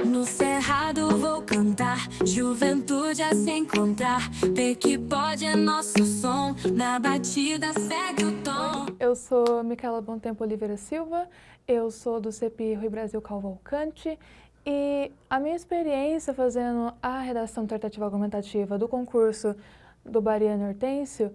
No cerrado vou cantar, juventude a se encontrar. Vê que pode é nosso som, na batida segue o tom. Eu sou Micaela Bontempo Oliveira Silva, eu sou do CPI Rui Brasil Cavalcante e a minha experiência fazendo a redação dissertativa argumentativa do concurso do Bariani Hortêncio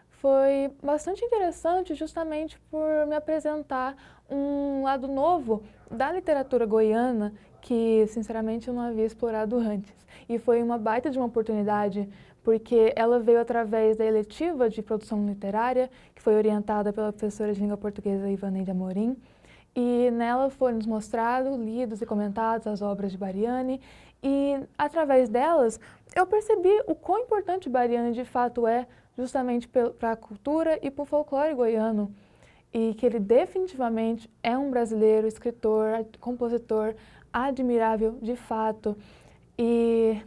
foi bastante interessante justamente por me apresentar um lado novo da literatura goiana que, sinceramente, eu não havia explorado antes. E foi uma baita de uma oportunidade, porque ela veio através da eletiva de produção literária, que foi orientada pela professora de língua portuguesa Ivaneide Amorim, e nela foram nos mostrados, lidos e comentados as obras de Bariani, e através delas eu percebi o quão importante Bariani de fato é justamente para a cultura e para o folclore goiano, e que ele definitivamente é um brasileiro, escritor, compositor admirável de fato. E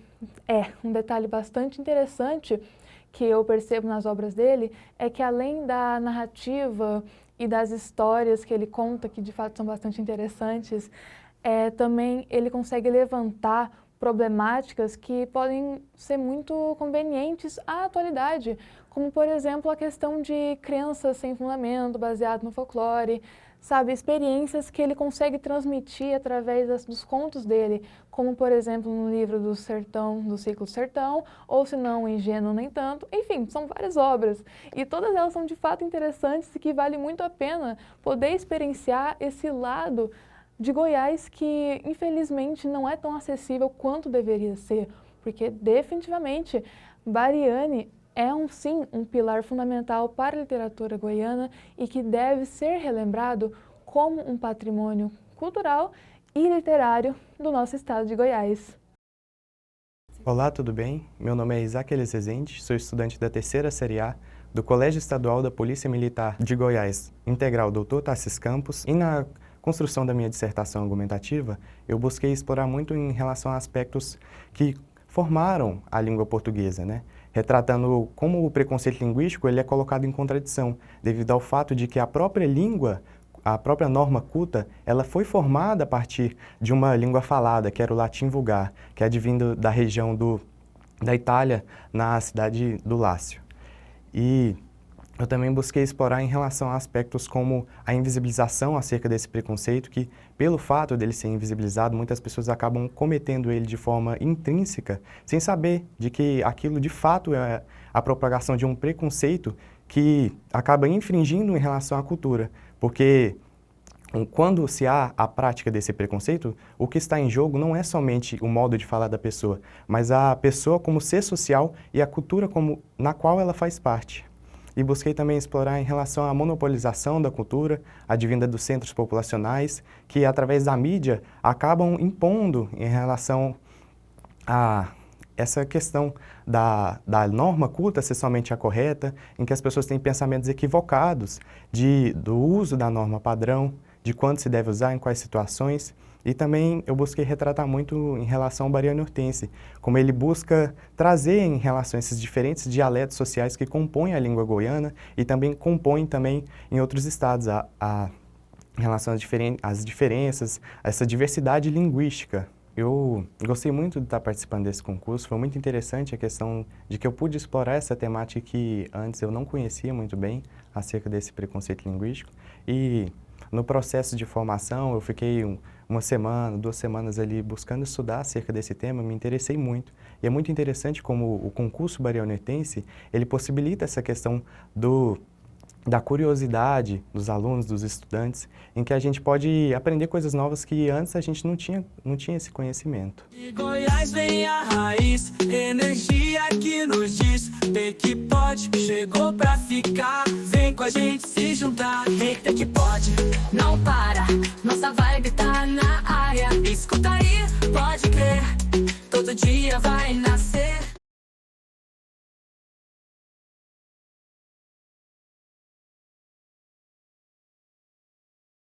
um detalhe bastante interessante que eu percebo nas obras dele é que, além da narrativa e das histórias que ele conta, que de fato são bastante interessantes, também ele consegue levantar problemáticas que podem ser muito convenientes à atualidade, como, por exemplo, a questão de crenças sem fundamento, baseado no folclore, sabe, experiências que ele consegue transmitir através dos contos dele, como, por exemplo, no livro do Sertão, do Ciclo Sertão, ou se não, Ingênuo Nem Tanto. Enfim, são várias obras, e todas elas são de fato interessantes e que vale muito a pena poder experienciar esse lado de Goiás que, infelizmente, não é tão acessível quanto deveria ser, porque definitivamente Bariani é sim, um pilar fundamental para a literatura goiana e que deve ser relembrado como um patrimônio cultural e literário do nosso estado de Goiás. Olá, tudo bem? Meu nome é Isaac Elis Rezende, sou estudante da terceira série A do Colégio Estadual da Polícia Militar de Goiás, integral Dr. Tarcísio Campos, e na construção da minha dissertação argumentativa, eu busquei explorar muito em relação a aspectos que formaram a língua portuguesa, né? Retratando como o preconceito linguístico ele é colocado em contradição, devido ao fato de que a própria língua, a própria norma culta, ela foi formada a partir de uma língua falada, que era o latim vulgar, que é advindo da região da Itália, na cidade do Lácio. E eu também busquei explorar em relação a aspectos como a invisibilização acerca desse preconceito, que, pelo fato dele ser invisibilizado, muitas pessoas acabam cometendo ele de forma intrínseca, sem saber de que aquilo de fato é a propagação de um preconceito que acaba infringindo em relação à cultura, porque quando se há a prática desse preconceito, o que está em jogo não é somente o modo de falar da pessoa, mas a pessoa como ser social e a cultura na qual ela faz parte. E busquei também explorar em relação à monopolização da cultura, advinda dos centros populacionais, que através da mídia acabam impondo em relação a essa questão da norma culta ser somente a correta, em que as pessoas têm pensamentos equivocados do uso da norma padrão, de quando se deve usar, em quais situações. E também eu busquei retratar muito em relação ao Bariani Hortêncio, como ele busca trazer em relação a esses diferentes dialetos sociais que compõem a língua goiana e também compõem também em outros estados, em relação às diferenças, a essa diversidade linguística. Eu gostei muito de estar participando desse concurso, foi muito interessante a questão de que eu pude explorar essa temática que antes eu não conhecia muito bem acerca desse preconceito linguístico. E no processo de formação, eu fiquei uma semana, 2 semanas ali buscando estudar acerca desse tema, me interessei muito. E é muito interessante como o concurso Bariani Hortêncio, ele possibilita essa questão da curiosidade dos alunos, dos estudantes, em que a gente pode aprender coisas novas que antes a gente não tinha esse conhecimento. De Goiás vem a raiz, energia que nos diz, vê que pode, chegou pra ficar, vem com a gente se juntar. Eita que pode, não para, nossa vibe tá na área, escuta aí, pode crer, todo dia vai na